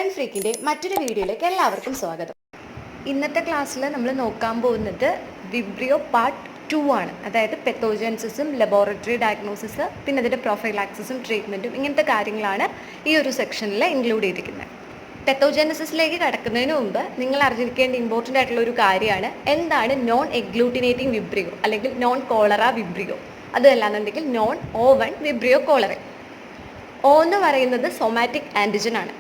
ലെarn ഫ്രീക്കിൻ്റെ മറ്റൊരു വീഡിയോയിലേക്ക് എല്ലാവർക്കും സ്വാഗതം. ഇന്നത്തെ ക്ലാസ്സിൽ നമ്മൾ നോക്കാൻ പോകുന്നത് വിബ്രിയോ പാർട്ട് 2 ആണ്. അതായത് പെത്തോജൻസിസും ലബോറട്ടറി ഡയഗ്നോസിസ് പിന്നെ അതിൻ്റെ പ്രൊഫൈലാക്സിസും ട്രീറ്റ്മെൻറ്റും ഇങ്ങനത്തെ കാര്യങ്ങളാണ് ഈ ഒരു സെക്ഷനിൽ ഇൻക്ലൂഡ് ചെയ്തിരിക്കുന്നത്. പെത്തോജനസിസിലേക്ക് കടക്കുന്നതിന് മുമ്പ് നിങ്ങൾ അറിഞ്ഞിരിക്കേണ്ട ഇമ്പോർട്ടൻ്റ് ആയിട്ടുള്ള ഒരു കാര്യമാണ് എന്താണ് നോൺ എഗ്ലൂട്ടിനേറ്റിംഗ് വിബ്രിയോ അല്ലെങ്കിൽ നോൺ കോളറ വിബ്രിയോ, അതല്ലാന്നുണ്ടെങ്കിൽ non O1 vibrio cholera. O എന്ന് പറയുന്നത് സൊമാറ്റിക് ആൻറ്റിജൻ ആണ്.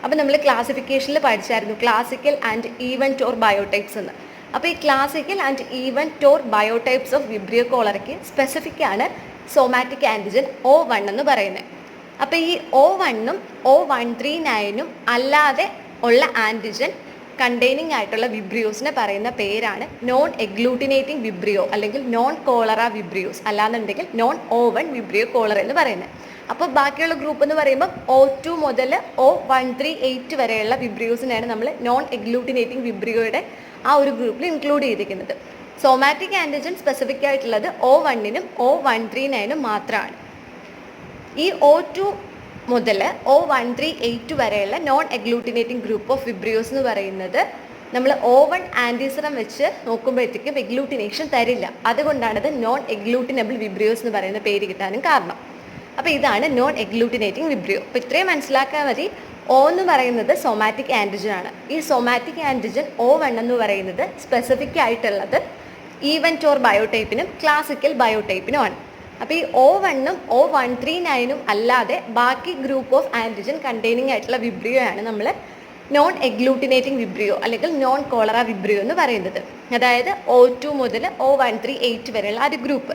അപ്പോൾ നമ്മൾ ക്ലാസിഫിക്കേഷനിൽ പഠിച്ചായിരുന്നു classical and El Tor biotypes എന്ന്. അപ്പോൾ ഈ classical and El Tor biotypes of vibrio കോളറയ്ക്ക് സ്പെസിഫിക് ആണ് സൊമാറ്റിക് ആൻറ്റിജൻ O1 എന്ന് പറയുന്നത്. അപ്പോൾ ഈ O1-ഉം O139-ഉം അല്ലാതെ ഉള്ള ആൻറ്റിജൻ കണ്ടെയ്നിങ് ആയിട്ടുള്ള വിബ്രിയോസിനെ പറയുന്ന പേരാണ് നോൺ എഗ്ലൂട്ടിനേറ്റിംഗ് വിബ്രിയോ അല്ലെങ്കിൽ നോൺ കോളറ വിബ്രിയോസ്, അല്ലാന്നുണ്ടെങ്കിൽ നോൺ O1 വിബ്രിയോ കോളറ എന്ന് പറയുന്നത്. അപ്പോൾ ബാക്കിയുള്ള ഗ്രൂപ്പ് എന്ന് പറയുമ്പോൾ O2 മുതൽ O138 വരെയുള്ള വിബ്രിയോസിനെയാണ് നമ്മൾ നോൺ എഗ്ലൂട്ടിനേറ്റിംഗ് വിബ്രിയോയുടെ ആ ഒരു ഗ്രൂപ്പിൽ ഇൻക്ലൂഡ് ചെയ്തിരിക്കുന്നത്. സോമാറ്റിക് ആൻറ്റിജൻ സ്പെസിഫിക് ആയിട്ടുള്ളത് O1-നും O139-നും മാത്രമാണ്. ഈ O2 മുതൽ O138 വരെയുള്ള നോൺ എഗ്ലൂട്ടിനേറ്റിംഗ് ഗ്രൂപ്പ് ഓഫ് വിബ്രിയോസ് എന്ന് പറയുന്നത് നമ്മൾ O1 ആൻറ്റിസിറം വെച്ച് നോക്കുമ്പോഴത്തേക്കും എഗ്ലൂട്ടിനേഷൻ തരില്ല. അതുകൊണ്ടാണത് നോൺ എഗ്ലൂട്ടിനബിൾ വിബ്രിയോസ് എന്ന് പറയുന്ന പേര് കിട്ടാനും കാരണം. അപ്പോൾ ഇതാണ് നോൺ എഗ്ലൂട്ടിനേറ്റിംഗ് വിബ്രിയോ. അപ്പോൾ ഇത്രയും മനസ്സിലാക്കാൻ മതി. O എന്ന് പറയുന്നത് സൊമാറ്റിക് ആൻറ്റിജൻ ആണ്. ഈ സൊമാറ്റിക് ആൻറ്റിജൻ O1 എന്ന് പറയുന്നത് സ്പെസിഫിക് ആയിട്ടുള്ളത് ഈവൻ ടോർ ബയോടൈപ്പിനും ക്ലാസിക്കൽ ബയോടൈപ്പിനുമാണ്. അപ്പോൾ ഈ O1-ഉം O139-ഉം അല്ലാതെ ബാക്കി ഗ്രൂപ്പ് ഓഫ് ആൻറ്റിജൻ കണ്ടെയ്നിങ് ആയിട്ടുള്ള വിബ്രിയോ ആണ് നമ്മൾ നോൺ എഗ്ലൂട്ടിനേറ്റിംഗ് വിബ്രിയോ അല്ലെങ്കിൽ നോൺ കോളറ വിബ്രിയോ എന്ന് പറയുന്നത്. അതായത് O2 മുതൽ O138 വരെയുള്ള ആ ഒരു ഗ്രൂപ്പ്.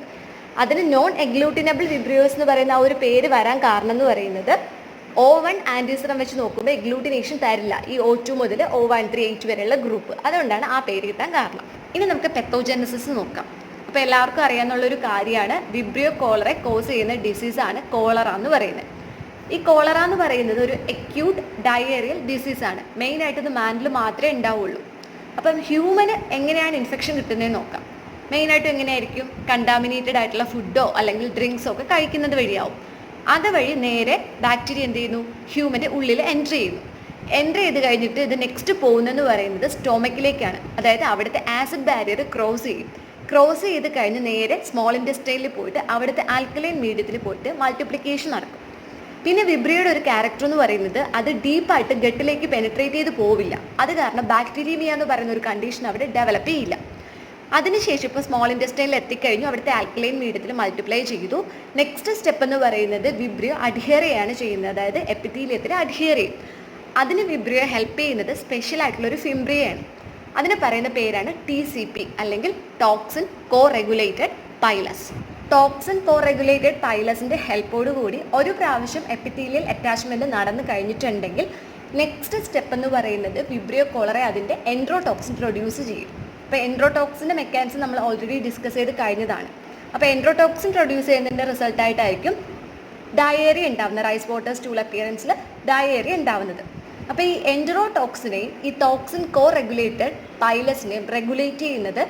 അതിന് നോൺ എഗ്ലൂട്ടിനബിൾ വിബ്രിയോസ് എന്ന് പറയുന്ന ആ ഒരു പേര് വരാൻ കാരണം എന്ന് പറയുന്നത് O1 ആൻറ്റിസിറം വെച്ച് നോക്കുമ്പോൾ എഗ്ലൂട്ടിനേഷൻ തരില്ല ഈ O2 മുതൽ O138 വരെയുള്ള ഗ്രൂപ്പ്. അതുകൊണ്ടാണ് ആ പേര് കിട്ടാൻ കാരണം. ഇനി നമുക്ക് പെത്തോജനസിസ് നോക്കാം. അപ്പോൾ എല്ലാവർക്കും അറിയാവുന്നുള്ളൊരു കാര്യമാണ് വിബ്രിയോ കോളറെ കോസ് ചെയ്യുന്ന ഡിസീസാണ് കോളറ എന്ന് പറയുന്നത്. ഈ കോളറ എന്ന് പറയുന്നത് ഒരു അക്യൂട്ട് ഡയേറിയൽ ഡിസീസാണ്. മെയിനായിട്ട് ഇത് മാനിൽ മാത്രമേ ഉണ്ടാവുള്ളൂ. അപ്പം ഹ്യൂമന് എങ്ങനെയാണ് ഇൻഫെക്ഷൻ കിട്ടുന്നതെന്ന് നോക്കാം. മെയിനായിട്ടും എങ്ങനെയായിരിക്കും? കണ്ടാമിനേറ്റഡ് ആയിട്ടുള്ള ഫുഡോ അല്ലെങ്കിൽ ഡ്രിങ്ക്സോ ഒക്കെ കഴിക്കുന്നത് വഴിയാവും. അതുവഴി നേരെ ബാക്ടീരിയ എന്ത് ചെയ്യുന്നു? ഹ്യൂമൻ്റെ ഉള്ളിൽ എൻട്രി ചെയ്യുന്നു. എൻട്രി ചെയ്ത് കഴിഞ്ഞിട്ട് ഇത് നെക്സ്റ്റ് പോകുന്നതെന്ന് പറയുന്നത് സ്റ്റൊമക്കിലേക്കാണ്. അതായത് അവിടുത്തെ ആസിഡ് ബാരിയർ ക്രോസ് ചെയ്യും. ക്രോസ് ചെയ്ത് കഴിഞ്ഞ് നേരെ സ്മോൾ ഇൻറ്റെസ്റ്റൈനിൽ പോയിട്ട് അവിടുത്തെ ആൽക്കലൈൻ മീഡിയത്തിൽ പോയിട്ട് മൾട്ടിപ്ലിക്കേഷൻ നടക്കും. പിന്നെ വിബ്രിയോയുടെ ഒരു ക്യാരക്ടർ എന്ന് പറയുന്നത് അത് ഡീപ്പായിട്ട് ഗട്ടിലേക്ക് പെനിട്രേറ്റ് ചെയ്ത് പോവില്ല. അത് കാരണം ബാക്ടീരിയ എന്ന് പറയുന്ന ഒരു കണ്ടീഷൻ അവിടെ ഡെവലപ്പ് ചെയ്യില്ല. അതിനുശേഷം ഇപ്പോൾ സ്മോൾ ഇൻറ്റെസ്റ്റൈനിൽ എത്തിക്കഴിഞ്ഞു, അവിടുത്തെ ആൽക്കലൈൻ മീഡിയത്തിൽ മൾട്ടിപ്ലൈ ചെയ്തു. നെക്സ്റ്റ് സ്റ്റെപ്പ് എന്ന് പറയുന്നത് വിബ്രിയോ അഡ്ഹിയർ ചെയ്യാണ് ചെയ്യുന്നത്. അതായത് എപ്പിത്തീലിയത്തിൽ അഡ്ഹിയർ ചെയ്യും. അതിന് വിബ്രിയോ ഹെൽപ്പ് ചെയ്യുന്നത് സ്പെഷ്യൽ ആയിട്ടുള്ളൊരു ഫിംബ്രിയയാണ്. അതിന് പറയുന്ന പേരാണ് TCP അല്ലെങ്കിൽ ടോക്സിൻ കോ റെഗുലേറ്റഡ് പൈലസ്. ടോക്സിൻ കോ റെഗുലേറ്റഡ് പൈലസിൻ്റെ ഹെൽപ്പോട് കൂടി ഒരു പ്രാവശ്യം എപ്പിത്തീലിയൽ അറ്റാച്ച്മെൻറ്റ് നടന്നു കഴിഞ്ഞിട്ടുണ്ടെങ്കിൽ നെക്സ്റ്റ് സ്റ്റെപ്പ് എന്ന് പറയുന്നത് വിബ്രിയോ കോളറെ അതിൻ്റെ എൻട്രോടോക്സിൻ പ്രൊഡ്യൂസ് ചെയ്യും. അപ്പോൾ എൻട്രോടോക്സിൻ്റെ മെക്കാനിസം നമ്മൾ ഓൾറെഡി ഡിസ്കസ് ചെയ്ത് കഴിഞ്ഞതാണ്. അപ്പോൾ എൻട്രോടോക്സിൻ പ്രൊഡ്യൂസ് ചെയ്യുന്നതിൻ്റെ റിസൾട്ടായിട്ടായിരിക്കും ഡയേറിയ ഉണ്ടാവുന്നത്. റൈസ് വാട്ടർ സ്റ്റൂൾ അപ്പിയറൻസിൽ ഡയേറിയ ഉണ്ടാവുന്നത്. അപ്പോൾ ഈ എൻട്രോടോക്സിനെയും ഈ ടോക്സിൻ കോ റെഗുലേറ്റഡ് പൈലസിനെയും റെഗുലേറ്റ് ചെയ്യുന്നത്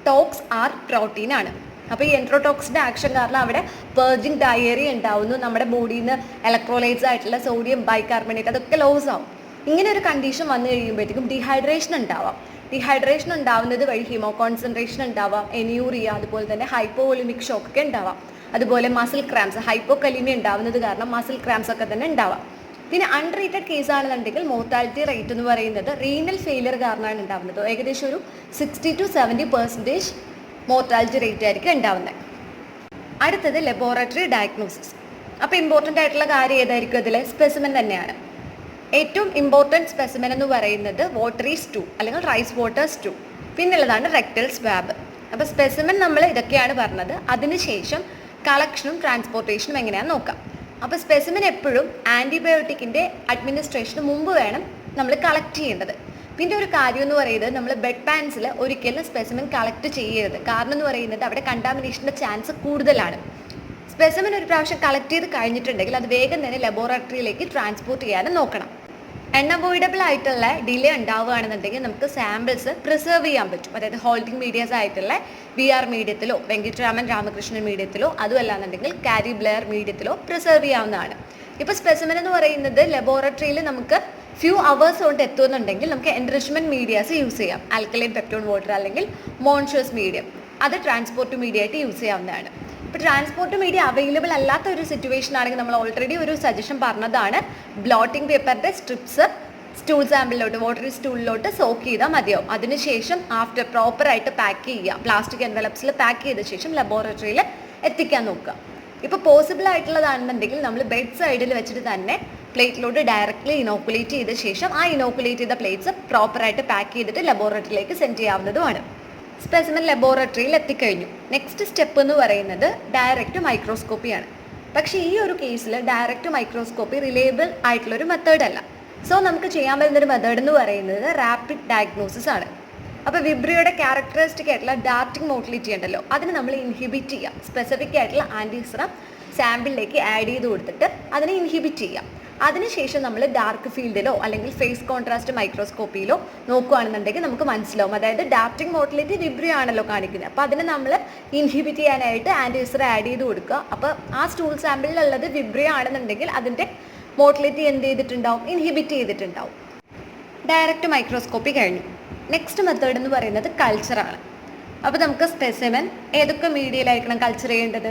ടോക്സ് ആർ പ്രോട്ടീനാണ്. അപ്പോൾ ഈ എൻട്രോടോക്സിൻ്റെ ആക്ഷൻ കാരണം അവിടെ പേർജിങ് ഡയേറിയ ഉണ്ടാവുന്നു. നമ്മുടെ ബോഡിയിൽ നിന്ന് ഇലക്ട്രോലൈറ്റ്സ് ആയിട്ടുള്ള സോഡിയം ബൈകാർബണേറ്റ് അതൊക്കെ ലോസ് ആവും. ഇങ്ങനെ ഒരു കണ്ടീഷൻ വന്നു കഴിയുമ്പോഴത്തേക്കും ഡീഹൈഡ്രേഷൻ ഉണ്ടാവാം. ഡീഹൈഡ്രേഷൻ ഉണ്ടാവുന്നത് വഴി ഹീമോ കോൺസെൻട്രേഷൻ ഉണ്ടാവാം, എനിയൂറിയ, അതുപോലെ തന്നെ ഹൈപ്പോവോളിമിക് ഷോക്ക് ഒക്കെ ഉണ്ടാവാം. അതുപോലെ മസിൽ ക്രാംസ്, ഹൈപ്പോകലീമിയ ഉണ്ടാവുന്നത് കാരണം മസിൽ ക്രാംസ് ഒക്കെ തന്നെ ഉണ്ടാവാം. പിന്നെ അൺട്രീറ്റഡ് കേസ് ആണെന്നുണ്ടെങ്കിൽ മോർട്ടാലിറ്റി റേറ്റ് എന്ന് പറയുന്നത് റീനൽ ഫെയിലിയർ കാരണമാണ് ഉണ്ടാവുന്നത്. ഏകദേശം ഒരു 60 to 70% മോർട്ടാലിറ്റി റേറ്റ് ആയിരിക്കും ഉണ്ടാവുന്നത്. അടുത്തത് ലബോറട്ടറി ഡയഗ്നോസിസ്. അപ്പോൾ ഇമ്പോർട്ടൻ്റ് ആയിട്ടുള്ള കാര്യം ഏതായിരിക്കും? അതിൽ സ്പെസിമെൻ തന്നെയാണ്. ഏറ്റവും ഇമ്പോർട്ടൻറ്റ് സ്പെസിമെൻ എന്ന് പറയുന്നത് വാട്ടറി സ്റ്റൂ അല്ലെങ്കിൽ റൈസ് വാട്ടർ സ്റ്റൂ. പിന്നുള്ളതാണ് റെക്ടൽ സ്വാബ്. അപ്പോൾ സ്പെസിമെൻ നമ്മൾ ഇതൊക്കെയാണ് പറഞ്ഞത്. അതിനുശേഷം കളക്ഷനും ട്രാൻസ്പോർട്ടേഷനും എങ്ങനെയാണെന്ന് നോക്കാം. അപ്പോൾ സ്പെസിമെൻ എപ്പോഴും ആൻറ്റിബയോട്ടിക്കിൻ്റെ അഡ്മിനിസ്ട്രേഷന് മുമ്പ് വേണം നമ്മൾ കളക്ട് ചെയ്യേണ്ടത്. പിന്നെ ഒരു കാര്യം എന്ന് പറയുന്നത് നമ്മൾ ബെഡ് പാൻസിൽ ഒരിക്കലും സ്പെസിമെൻ കളക്ട് ചെയ്യരുത്. കാരണം എന്ന് പറയുന്നത് അവിടെ കണ്ടാമിനേഷൻ്റെ ചാൻസ് കൂടുതലാണ്. സ്പെസിമെൻ ഒരു പ്രാവശ്യം കളക്ട് ചെയ്ത് കഴിഞ്ഞിട്ടുണ്ടെങ്കിൽ അത് വേഗം തന്നെ ലബോറട്ടറിയിലേക്ക് ട്രാൻസ്പോർട്ട് ചെയ്യാനും നോക്കണം. അൺഅവോയ്ഡബിൾ ആയിട്ടുള്ള ഡിലേ ഉണ്ടാവുകയാണെന്നുണ്ടെങ്കിൽ നമുക്ക് സാമ്പിൾസ് പ്രിസർവ് ചെയ്യാൻ പറ്റും. അതായത് ഹോൾഡിംഗ് മീഡിയാസ് ആയിട്ടുള്ള BR മീഡിയത്തിലോ വെങ്കിട്ടരാമൻ രാമകൃഷ്ണൻ മീഡിയത്തിലോ അതുമല്ലാന്നുണ്ടെങ്കിൽ കാരി ബ്ലെയർ മീഡിയത്തിലോ പ്രിസർവ് ചെയ്യാവുന്നതാണ്. ഇപ്പോൾ സ്പെസിമെൻ എന്ന് പറയുന്നത് ലബോറട്ടറിയിൽ നമുക്ക് ഫ്യൂ അവേഴ്സ് കൊണ്ട് എത്തുന്നുണ്ടെങ്കിൽ നമുക്ക് എൻറിച്ച്മെന്റ് മീഡിയാസ് യൂസ് ചെയ്യാം. ആൽക്കലൈൻ പെപ്റ്റോൺ വാട്ടർ അല്ലെങ്കിൽ മോൺഷ്യസ് മീഡിയം, അത് ട്രാൻസ്പോർട്ട് മീഡിയ ആയിട്ട് യൂസ് ചെയ്യാവുന്നതാണ്. ഇപ്പോൾ ട്രാൻസ്പോർട്ട് മീഡിയ അവൈലബിൾ അല്ലാത്ത ഒരു സിറ്റുവേഷൻ ആണെങ്കിൽ നമ്മൾ ഓൾറെഡി ഒരു സജഷൻ പറഞ്ഞതാണ്, ബ്ലോട്ടിംഗ് പേപ്പറിൻ്റെ സ്ട്രിപ്സ് സ്റ്റൂൾ സാമ്പിളിലോട്ട് വാട്ടറി സ്റ്റൂളിലോട്ട് സോക്ക് ചെയ്താൽ മതിയാവും. അതിനുശേഷം ആഫ്റ്റർ പ്രോപ്പറായിട്ട് പാക്ക് ചെയ്യുക, പ്ലാസ്റ്റിക് എൻവലപ്സിൽ പാക്ക് ചെയ്ത ശേഷം ലബോറട്ടറിയിൽ എത്തിക്കാൻ നോക്കുക. ഇപ്പോൾ പോസിബിൾ ആയിട്ടുള്ളതാണെന്നുണ്ടെങ്കിൽ നമ്മൾ ബെഡ് സൈഡിൽ വെച്ചിട്ട് തന്നെ പ്ലേറ്റിലോട്ട് ഡയറക്റ്റ്ലി ഇനോക്കുലേറ്റ് ചെയ്ത ശേഷം ആ ഇനോക്കുലേറ്റ് ചെയ്ത പ്ലേറ്റ്സ് പ്രോപ്പറായിട്ട് പാക്ക് ചെയ്തിട്ട് ലബോറട്ടറിയിലേക്ക് സെൻഡ് ചെയ്യാവുന്നതുമാണ്. സ്പെസിമെൻ ലബോറട്ടറിയിൽ എത്തിക്കഴിഞ്ഞു. നെക്സ്റ്റ് സ്റ്റെപ്പ് എന്ന് പറയുന്നത് ഡയറക്റ്റ് മൈക്രോസ്കോപ്പിയാണ്. പക്ഷേ ഈ ഒരു കേസിൽ ഡയറക്റ്റ് മൈക്രോസ്കോപ്പി റിലയബിൾ ആയിട്ടുള്ളൊരു മെത്തേഡ് അല്ല. സോ നമുക്ക് ചെയ്യാൻ പറ്റുന്നൊരു മെത്തേഡ് എന്ന് പറയുന്നത് റാപ്പിഡ് ഡയഗ്നോസിസ് ആണ്. അപ്പോൾ വിബ്രിയോയുടെ ക്യാരക്ടറിസ്റ്റിക് ആയിട്ടുള്ള ഡാർട്ടിംഗ് മോട്ടിലിറ്റി ഉണ്ടല്ലോ, അതിന് നമ്മൾ ഇൻഹിബിറ്റ് ചെയ്യാം. സ്പെസിഫിക് ആയിട്ടുള്ള ആൻറ്റിസിറം സാമ്പിളിലേക്ക് ആഡ് ചെയ്ത് കൊടുത്തിട്ട് അതിനെ ഇൻഹിബിറ്റ് ചെയ്യാം. അതിനുശേഷം നമ്മൾ ഡാർക്ക് ഫീൽഡിലോ അല്ലെങ്കിൽ ഫേസ് കോൺട്രാസ്റ്റ് മൈക്രോസ്കോപ്പിയിലോ നോക്കുകയാണെന്നുണ്ടെങ്കിൽ നമുക്ക് മനസ്സിലാവും. അതായത് ഡാർട്ടിംഗ് മോട്ടിലിറ്റി വിബ്രിയോ ആണല്ലോ കാണിക്കുന്നത്, അപ്പോൾ അതിനെ നമ്മൾ ഇൻഹിബിറ്റ് ചെയ്യാനായിട്ട് ആൻറ്റിസിറം ആഡ് ചെയ്ത് കൊടുക്കുക. അപ്പോൾ ആ സ്റ്റൂൾ സാമ്പിളിലുള്ളത് വിബ്രിയോ ആണെന്നുണ്ടെങ്കിൽ അതിൻ്റെ മോട്ടിലിറ്റി എന്ത് ചെയ്തിട്ടുണ്ടാവും, ഇൻഹിബിറ്റ് ചെയ്തിട്ടുണ്ടാവും. ഡയറക്റ്റ് മൈക്രോസ്കോപ്പി കഴിഞ്ഞു. നെക്സ്റ്റ് മെത്തേഡ് എന്ന് പറയുന്നത് കൾച്ചറാണ്. അപ്പോൾ നമുക്ക് സ്പെസിമെൻ ഏതൊക്കെ മീഡിയയിലായിരിക്കണം കൾച്ചർ ചെയ്യേണ്ടത്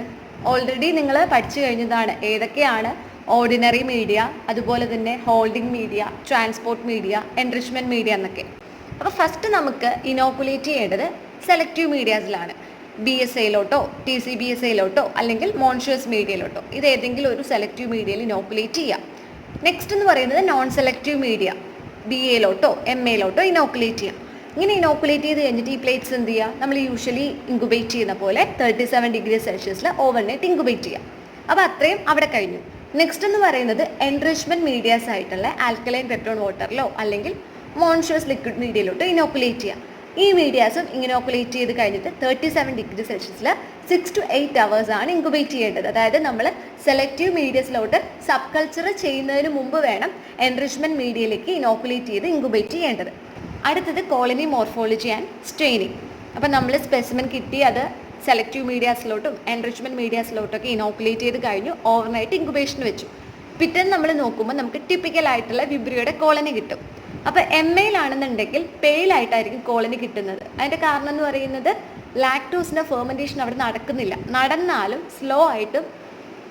ഓൾറെഡി നിങ്ങൾ പഠിച്ചു കഴിഞ്ഞതാണ്. ഏതൊക്കെയാണ് ഓർഡിനറി മീഡിയ, അതുപോലെ തന്നെ holding media, transport media, enrichment media എന്നൊക്കെ. അപ്പോൾ ഫസ്റ്റ് നമുക്ക് ഇനോക്കുലേറ്റ് ചെയ്യേണ്ടത് സെലക്റ്റീവ് മീഡിയാസിലാണ്. BSAയിലോട്ടോ TCBSAയിലോട്ടോ അല്ലെങ്കിൽ മോൺഷ്യസ് മീഡിയയിലോട്ടോ, ഇത് ഏതെങ്കിലും ഒരു സെലക്റ്റീവ് മീഡിയയിൽ ഇനോക്കുലേറ്റ് ചെയ്യാം. നെക്സ്റ്റ് എന്ന് പറയുന്നത് നോൺ സെലക്റ്റീവ് മീഡിയ, BAയിലോട്ടോ MAയിലോട്ടോ ഇനോക്കുലേറ്റ് ചെയ്യാം. ഇങ്ങനെ ഇനോക്കുലേറ്റ് ചെയ്ത് കഴിഞ്ഞിട്ട് ഈ പ്ലേറ്റ്സ് എന്ത് ചെയ്യുക, നമ്മൾ യൂഷ്വലി ഇൻക്യുബേറ്റ് ചെയ്യുന്ന പോലെ 37 ഡിഗ്രി സെൽഷ്യസിൽ ഓവർനൈറ്റ് ഇൻക്യുബേറ്റ് ചെയ്യാം. അപ്പോൾ അത്രയും അവിടെ കഴിഞ്ഞു. നെക്സ്റ്റ് എന്ന് പറയുന്നത് എൻറിച്ച്മെൻറ്റ് മീഡിയാസ് ആയിട്ടുള്ള ആൽക്കലൈൻ പെപ്റ്റോൺ വാട്ടറിലോ അല്ലെങ്കിൽ മോൺഷ്യസ് ലിക്വിഡ് മീഡിയയിലോട്ടോ ഇനോക്കുലേറ്റ് ചെയ്യാം. ഈ മീഡിയാസും ഇനോക്കുലേറ്റ് ചെയ്ത് കഴിഞ്ഞിട്ട് 37 ഡിഗ്രി സെൽഷ്യസിൽ 6 to 8 hours ആണ് ഇൻക്യുബേറ്റ് ചെയ്യേണ്ടത്. അതായത് നമ്മൾ സെലക്റ്റീവ് മീഡിയസിലോട്ട് സബ് കൾച്ചർ ചെയ്യുന്നതിന് മുമ്പ് വേണം എൻറിച്ച്മെൻറ്റ് മീഡിയയിലേക്ക് ഇനോക്കുലേറ്റ് ചെയ്ത് ഇൻക്യുബേറ്റ് ചെയ്യേണ്ടത്. അടുത്തത് കോളനി മോർഫോളജി ആൻഡ് സ്റ്റെയിനിങ്. അപ്പോൾ നമ്മൾ സ്പെസിമെൻ കിട്ടി അത് സെലക്റ്റീവ് മീഡിയാസിലോട്ടും എൻറിച്ച്മെൻറ്റ് മീഡിയാസിലോട്ടൊക്കെ ഇനോക്കുലേറ്റ് ചെയ്ത് കഴിഞ്ഞു, ഓവർനൈറ്റ് ഇൻക്യുബേഷൻ വെച്ചു. പിറ്റേന്ന് നമ്മൾ നോക്കുമ്പോൾ നമുക്ക് ടിപ്പിക്കലായിട്ടുള്ള വിബ്രിയോയുടെ കോളനി കിട്ടും. അപ്പോൾ MAയിലാണെന്നുണ്ടെങ്കിൽ പെയിലായിട്ടായിരിക്കും കോളനി കിട്ടുന്നത്. അതിൻ്റെ കാരണം എന്ന് പറയുന്നത് ലാക്ടോസിൻ്റെ ഫെർമെൻറ്റേഷൻ അവിടെ നടക്കുന്നില്ല. നടന്നാലും സ്ലോ ആയിട്ടും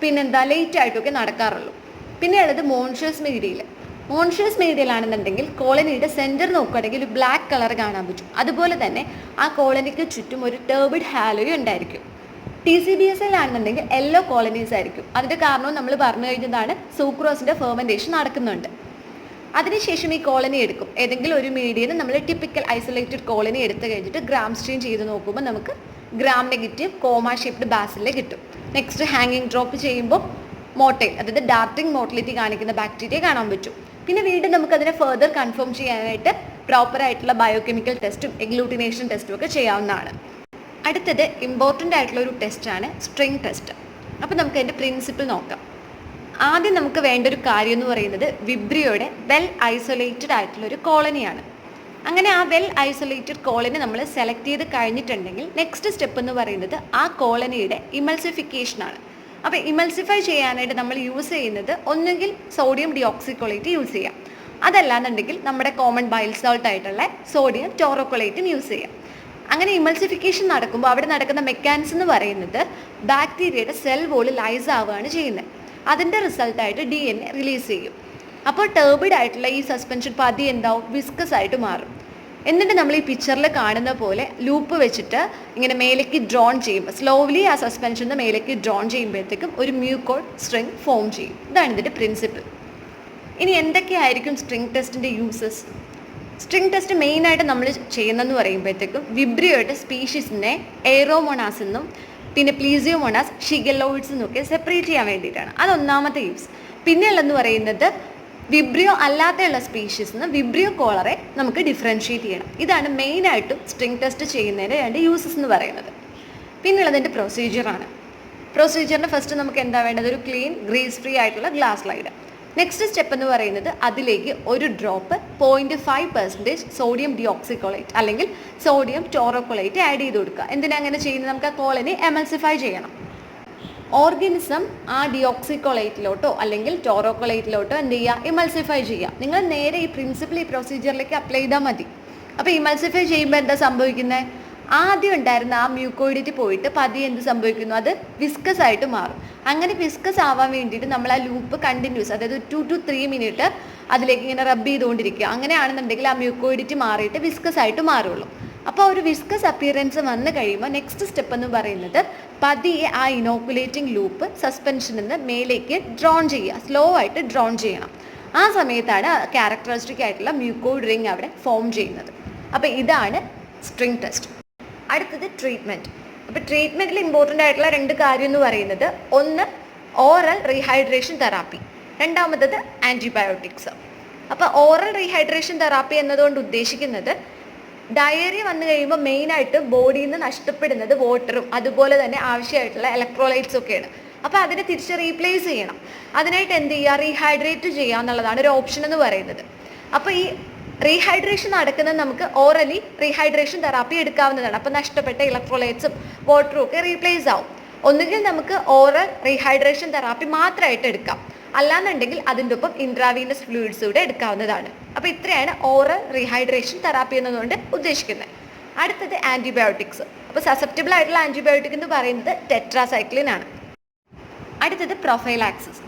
പിന്നെന്താ ലേറ്റ് ആയിട്ടൊക്കെ നടക്കാറുള്ളൂ. പിന്നെ ഉള്ളത് മോൺഷ്യസ് മീഡിയയിൽ. മോൺഷ്യസ് മീഡിയയിലാണെന്നുണ്ടെങ്കിൽ കോളനിയുടെ സെൻറ്റർ നോക്കുകയാണെങ്കിൽ ഒരു ബ്ലാക്ക് കളർ കാണാൻ പറ്റും. അതുപോലെ തന്നെ ആ കോളനിക്ക് ചുറ്റും ഒരു ടേർബിഡ് ഹാലോയും ഉണ്ടായിരിക്കും. TCBSAയിലാണെന്നുണ്ടെങ്കിൽ യെല്ലോ കോളനീസ് ആയിരിക്കും. അതിൻ്റെ കാരണവും നമ്മൾ പറഞ്ഞു കഴിഞ്ഞതാണ്, സൂക്രോസിൻ്റെ ഫെർമെൻറ്റേഷൻ നടക്കുന്നുണ്ട്. അതിനുശേഷം ഈ കോളനി എടുക്കും. ഏതെങ്കിലും ഒരു മീഡിയയിൽ നമ്മൾ ടിപ്പിക്കൽ ഐസൊലേറ്റഡ് കോളനി എടുത്തു കഴിഞ്ഞിട്ട് ഗ്രാം സ്ട്രീം ചെയ്ത് നോക്കുമ്പോൾ നമുക്ക് ഗ്രാം നെഗറ്റീവ് കോമ ഷേപ്ഡ് ബാസിലെ കിട്ടും. നെക്സ്റ്റ് ഹാങ്ങിങ് ഡ്രോപ്പ് ചെയ്യുമ്പോൾ മോട്ടൈൽ, അതായത് ഡാർട്ടിംഗ് മോട്ടിലിറ്റി കാണിക്കുന്ന ബാക്ടീരിയ കാണാൻ പറ്റും. പിന്നെ വീണ്ടും നമുക്കതിനെ ഫെർദർ കൺഫേം ചെയ്യാനായിട്ട് പ്രോപ്പറായിട്ടുള്ള ബയോകെമിക്കൽ ടെസ്റ്റും എഗ്ലൂട്ടിനേഷൻ ടെസ്റ്റും ഒക്കെ ചെയ്യാവുന്നതാണ്. അടുത്തത് ഇമ്പോർട്ടൻ്റ് ആയിട്ടുള്ള ഒരു ടെസ്റ്റാണ് സ്ട്രിങ് ടെസ്റ്റ്. അപ്പോൾ നമുക്ക് അതിൻ്റെ പ്രിൻസിപ്പിൾ നോക്കാം. ആദ്യം നമുക്ക് വേണ്ട ഒരു കാര്യം എന്ന് പറയുന്നത് വിബ്രിയോയുടെ വെൽ ഐസൊലേറ്റഡ് ആയിട്ടുള്ളൊരു കോളനിയാണ്. അങ്ങനെ ആ വെൽ ഐസൊലേറ്റഡ് കോളനി നമ്മൾ സെലക്ട് ചെയ്ത് കഴിഞ്ഞിട്ടുണ്ടെങ്കിൽ നെക്സ്റ്റ് സ്റ്റെപ്പ് എന്ന് പറയുന്നത് ആ കോളനിയുടെ ഇമൾസിഫിക്കേഷനാണ്. അപ്പോൾ ഇമൾസിഫൈ ചെയ്യാനായിട്ട് നമ്മൾ യൂസ് ചെയ്യുന്നത് ഒന്നുകിൽ സോഡിയം ഡിയോക്സിക്കൊളേറ്റ് യൂസ് ചെയ്യാം, അതല്ലാന്നുണ്ടെങ്കിൽ നമ്മുടെ കോമൺ ബൈൽ സോൾട്ട് ആയിട്ടുള്ള സോഡിയം ടോറോക്കൊളേറ്റും യൂസ് ചെയ്യാം. അങ്ങനെ ഇമൾസിഫിക്കേഷൻ നടക്കുമ്പോൾ അവിടെ നടക്കുന്ന മെക്കാനിസം എന്ന് പറയുന്നത് ബാക്ടീരിയയുടെ സെൽ വോൾ ലൈസ് ആവുകയാണ് ചെയ്യുന്നത്. അതിൻ്റെ റിസൾട്ടായിട്ട് DNA റിലീസ് ചെയ്യും. അപ്പോൾ ടേർബിഡ് ആയിട്ടുള്ള ഈ സസ്പെൻഷൻ പതി എന്താവും, വിസ്കസ് ആയിട്ട് മാറും. എന്നിട്ട് നമ്മൾ ഈ പിക്ചറിൽ കാണുന്ന പോലെ ലൂപ്പ് വെച്ചിട്ട് ഇങ്ങനെ മേലേക്ക് ഡ്രോൺ ചെയ്യുമ്പോൾ സ്ലോലി ആ സസ്പെൻഷന് മേലേക്ക് ഡ്രോൺ ചെയ്യുമ്പോഴത്തേക്കും ഒരു മ്യൂക്കോഡ് സ്ട്രിങ് ഫോം ചെയ്യും. ഇതാണ് ഇതിൻ്റെ പ്രിൻസിപ്പിൾ. ഇനി എന്തൊക്കെയായിരിക്കും സ്ട്രിങ് ടെസ്റ്റിൻ്റെ യൂസസ്? സ്ട്രിങ് ടെസ്റ്റ് മെയിനായിട്ട് നമ്മൾ ചെയ്യുന്നതെന്ന് പറയുമ്പോഴത്തേക്കും വിബ്രിയോയുടെ സ്പീഷീസിനെ എയറോമോണാസ് എന്നും പിന്നെ പ്ലീസിയോമോണാസ് ഷിഗലോയിഡ്സ് എന്നൊക്കെ സെപ്പറേറ്റ് ചെയ്യാൻ വേണ്ടിയിട്ടാണ്. അതൊന്നാമത്തെ യൂസ്. പിന്നെയുള്ളതെന്ന് പറയുന്നത് വിബ്രിയോ അല്ലാതെയുള്ള സ്പീഷീസിന് വിബ്രിയോ കോളറെ നമുക്ക് ഡിഫറൻഷ്യേറ്റ് ചെയ്യണം. ഇതാണ് മെയിനായിട്ടും സ്ട്രിങ് ടെസ്റ്റ് ചെയ്യുന്നതിൻ്റെ 2 യൂസസ് എന്ന് പറയുന്നത്. പിന്നെയുള്ളതിൻ്റെ പ്രൊസീജിയറാണ്. പ്രൊസീജിയറിന് ഫസ്റ്റ് നമുക്ക് എന്താ വേണ്ടത്, ഒരു ക്ലീൻ ഗ്രീസ് ഫ്രീ ആയിട്ടുള്ള ഗ്ലാസ് സ്ലൈഡ്. നെക്സ്റ്റ് സ്റ്റെപ്പ് എന്ന് പറയുന്നത് അതിലേക്ക് ഒരു ഡ്രോപ്പ് 0.5% സോഡിയം ഡിയോക്സിക്കൊളേറ്റ് അല്ലെങ്കിൽ സോഡിയം ടോറോക്കൊളേറ്റ് ആഡ് ചെയ്ത് കൊടുക്കുക. എന്തിനാ അങ്ങനെ ചെയ്യുന്നത്, നമുക്ക് ആ കോളനി എമൾസിഫൈ ചെയ്യണം. ഓർഗാനിസം ആ ഡിയോക്സിക്കോളേറ്റിലോട്ടോ അല്ലെങ്കിൽ ടോറോക്കോളേറ്റിലോട്ടോ എന്ത് ചെയ്യുക, ഇമൾസിഫൈ ചെയ്യുക. നിങ്ങൾ നേരെ ഈ പ്രിൻസിപ്പിൾ ഈ പ്രൊസീജിയറിലേക്ക് അപ്ലൈ ചെയ്താൽ മതി. അപ്പോൾ ഇമൾസിഫൈ ചെയ്യുമ്പോൾ എന്താ സംഭവിക്കുന്നത്? ആദ്യം ഉണ്ടായിരുന്ന ആ മ്യൂക്കോയിഡിറ്റി പോയിട്ട് പതിയെ എന്ത് സംഭവിക്കുന്നു, അത് വിസ്കസ് ആയിട്ട് മാറും. അങ്ങനെ വിസ്കസ് ആവാൻ വേണ്ടിയിട്ട് നമ്മൾ ആ ലൂപ്പ് കണ്ടിന്യൂസ്, അതായത് 2 to 3 മിനിറ്റ് അതിലേക്ക് ഇങ്ങനെ റബ്ബ് ചെയ്തുകൊണ്ടിരിക്കുക. അങ്ങനെയാണെന്നുണ്ടെങ്കിൽ ആ മ്യൂക്കോയിഡിറ്റി മാറിയിട്ട് വിസ്കസ് ആയിട്ട് മാറുള്ളൂ. അപ്പോൾ ഒരു വിസ്കസ് അപ്പിയറൻസ് വന്നു കഴിയുമ്പോൾ നെക്സ്റ്റ് സ്റ്റെപ്പ് എന്ന് പറയുന്നത് പതിയെ ആ ഇനോക്കുലേറ്റിംഗ് ലൂപ്പ് സസ്പെൻഷനിൽ നിന്ന് മേലേക്ക് ഡ്രോൺ ചെയ്യുക, സ്ലോ ആയിട്ട് ഡ്രോൺ ചെയ്യണം. ആ സമയത്താണ് ക്യാരക്ടറിസ്റ്റിക് ആയിട്ടുള്ള മ്യൂക്കോയിഡ് റിംഗ് അവിടെ ഫോം ചെയ്യുന്നത്. അപ്പോൾ ഇതാണ് സ്ട്രിംഗ് ടെസ്റ്റ്. അടുത്തത് ട്രീറ്റ്മെൻറ്റ്. അപ്പോൾ ട്രീറ്റ്മെൻറ്റിൽ ഇമ്പോർട്ടൻ്റ് ആയിട്ടുള്ള 2 കാര്യം എന്ന് പറയുന്നത്, ഒന്ന് ഓറൽ റീഹൈഡ്രേഷൻ തെറാപ്പി, രണ്ടാമത്തത് ആൻറ്റിബയോട്ടിക്സ്. അപ്പോൾ ഓറൽ റീഹൈഡ്രേഷൻ തെറാപ്പി എന്നതുകൊണ്ട് ഉദ്ദേശിക്കുന്നത് ഡയറിയ വന്നു കഴിയുമ്പോൾ മെയിനായിട്ട് ബോഡിയിൽ നിന്ന് നഷ്ടപ്പെടുന്നത് വാട്ടറും അതുപോലെ തന്നെ ആവശ്യമായിട്ടുള്ള ഇലക്ട്രോലൈറ്റ്സും ഒക്കെയാണ്. അപ്പോൾ അതിനെ തിരിച്ച് റീപ്ലേസ് ചെയ്യണം. അതിനായിട്ട് എന്ത് ചെയ്യുക, റീഹൈഡ്രേറ്റ് ചെയ്യുക എന്നുള്ളതാണ് ഒരു ഓപ്ഷൻ എന്ന് പറയുന്നത്. അപ്പോൾ ഈ റീഹൈഡ്രേഷൻ നടക്കുന്നത് നമുക്ക് ഓറലി റീഹൈഡ്രേഷൻ തെറാപ്പി എടുക്കാവുന്നതാണ്. അപ്പോൾ നഷ്ടപ്പെട്ട ഇലക്ട്രോലൈറ്റ്സും വാട്ടറും ഒക്കെ റീപ്ലേസ് ആവും. ഒന്നുകിൽ നമുക്ക് ഓറൽ റീഹൈഡ്രേഷൻ തെറാപ്പി മാത്രമായിട്ട് എടുക്കാം, അല്ലാന്നുണ്ടെങ്കിൽ അതിൻ്റെ ഒപ്പം ഇൻട്രാവീനസ് ഫ്ലൂയിഡ്സ് കൂടെ എടുക്കാവുന്നതാണ്. അപ്പോൾ ഇത്രയാണ് ഓറൽ റീഹൈഡ്രേഷൻ തെറാപ്പി എന്നതുകൊണ്ട് ഉദ്ദേശിക്കുന്നത്. അടുത്തത് ആൻറ്റിബയോട്ടിക്സ്. അപ്പോൾ സസെപ്റ്റബിൾ ആയിട്ടുള്ള ആൻറ്റിബയോട്ടിക് എന്ന് പറയുന്നത് ടെട്രാസൈക്ലിൻ ആണ്. അടുത്തത് പ്രൊഫൈലാക്സിസ്.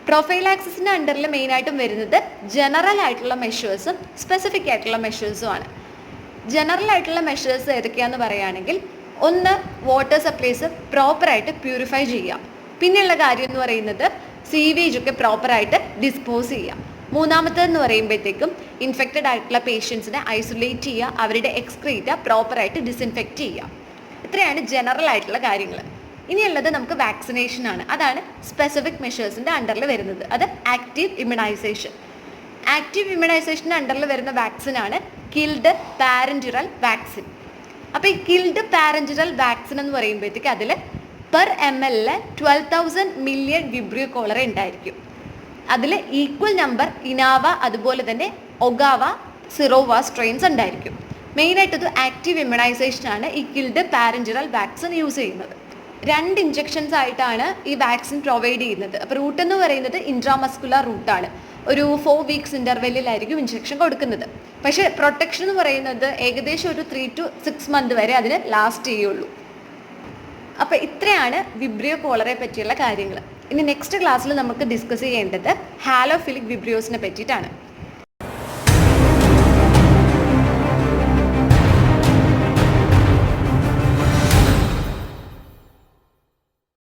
പ്രൊഫൈലാക്സിസിൻ്റെ അണ്ടറിൽ മെയിനായിട്ടും വരുന്നത് ജനറൽ ആയിട്ടുള്ള മെഷേഴ്സും സ്പെസിഫിക് ആയിട്ടുള്ള മെഷേഴ്സും ആണ്. ജനറൽ ആയിട്ടുള്ള മെഷേഴ്സ് ഏതൊക്കെയാണെന്ന് പറയുകയാണെങ്കിൽ, ഒന്ന് വാട്ടർ സപ്ലൈസ് പ്രോപ്പറായിട്ട് പ്യൂരിഫൈ ചെയ്യുക. പിന്നെയുള്ള കാര്യം എന്ന് പറയുന്നത് സീവേജ് ഒക്കെ പ്രോപ്പറായിട്ട് ഡിസ്പോസ് ചെയ്യുക. മൂന്നാമത്തേതെന്ന് പറയുമ്പോഴത്തേക്കും ഇൻഫെക്റ്റഡ് ആയിട്ടുള്ള പേഷ്യൻസിനെ ഐസൊലേറ്റ് ചെയ്യുക, അവരുടെ എക്സ്ക്രീറ്റ പ്രോപ്പറായിട്ട് ഡിസിൻഫെക്റ്റ് ചെയ്യുക. ഇത്രയാണ് ജനറൽ ആയിട്ടുള്ള കാര്യങ്ങൾ. ഇനിയുള്ളത് നമുക്ക് വാക്സിനേഷൻ ആണ്. അതാണ് സ്പെസിഫിക് മെഷേഴ്സിൻ്റെ അണ്ടറിൽ വരുന്നത്. അത് ആക്റ്റീവ് ഇമ്മ്യൂണൈസേഷൻ. ആക്റ്റീവ് ഇമ്മ്യൂണൈസേഷൻ്റെ അണ്ടറിൽ വരുന്ന വാക്സിനാണ് കിൽഡ് പാരൻറ്റുറൽ വാക്സിൻ. അപ്പോൾ ഈ കിൽഡ് പാരൻറ്റുറൽ വാക്സിൻ എന്ന് പറയുമ്പോഴത്തേക്ക് അതിൽ per ml 12,000 million Vibrio cholera ഉണ്ടായിരിക്കും. അതിൽ ഈക്വൽ നമ്പർ ഇനാവ അതുപോലെ തന്നെ ഒഗാവ സിറോവ സ്ട്രെയിൻസ് ഉണ്ടായിരിക്കും. മെയിനായിട്ടത് ആക്റ്റീവ് ഇമ്മ്യൂണൈസേഷനാണ് ഈ കിൽഡ് പാരൻറ്റുറൽ വാക്സിൻ യൂസ് ചെയ്യുന്നത്. 2 ഇഞ്ചെക്ഷൻസ് ആയിട്ടാണ് ഈ വാക്സിൻ പ്രൊവൈഡ് ചെയ്യുന്നത്. അപ്പോൾ റൂട്ട് എന്ന് പറയുന്നത് ഇൻട്രാമസ്കുലർ റൂട്ടാണ്. ഒരു 4 വീക്സ് ഇൻ്റർവെല്ലിലായിരിക്കും ഇഞ്ചെക്ഷൻ കൊടുക്കുന്നത്. പക്ഷേ പ്രൊട്ടക്ഷൻ എന്ന് പറയുന്നത് ഏകദേശം ഒരു 3 to 6 മന്ത് വരെ അതിന് ലാസ്റ്റ് ചെയ്യുള്ളൂ. അപ്പോൾ ഇത്രയാണ് വിബ്രിയോ കോളറെ പറ്റിയുള്ള കാര്യങ്ങൾ. ഇനി നെക്സ്റ്റ് ക്ലാസ്സിൽ നമുക്ക് ഡിസ്കസ് ചെയ്യേണ്ടത് ഹാലോഫിലിക് വിബ്രിയോസിനെ പറ്റിയിട്ടാണ്.